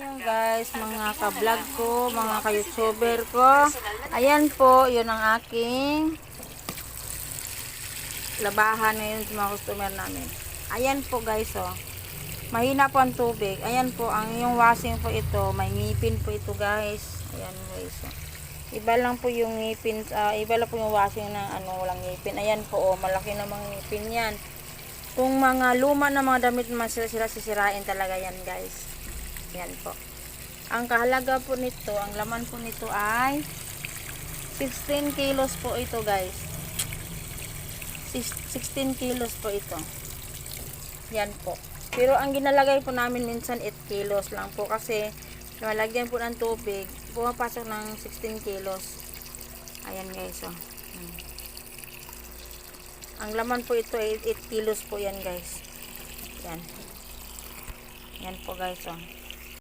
Yung guys, mga ka-vlog ko, mga ka-youtuber ko. Ayan po, yun ang aking labahan ngayon sa mga customer namin. Ayan po guys, oh. Mahina po ang tubig. Ayan po, ang yung washing po ito, may ngipin po ito guys. Ayan guys, oh. Iba lang po yung ngipin, iba lang po yung washing ng walang ngipin. Ayan po, oh, malaki na mga ngipin yan. Kung mga luma na mga damit naman sila sisirain talaga yan guys. Ayan po. Ang kahalaga po nito, ang laman po nito ay 16 kilos po ito guys. 16 kilos po ito. Yan po. Pero ang ginalagay po namin minsan 8 kilos lang po kasi malagyan po ng tubig, pumapasok ng 16 kilos. Ayan guys, oh. Ang laman po ito ay 8 kilos po yan guys. Yan. Yan po guys, oh.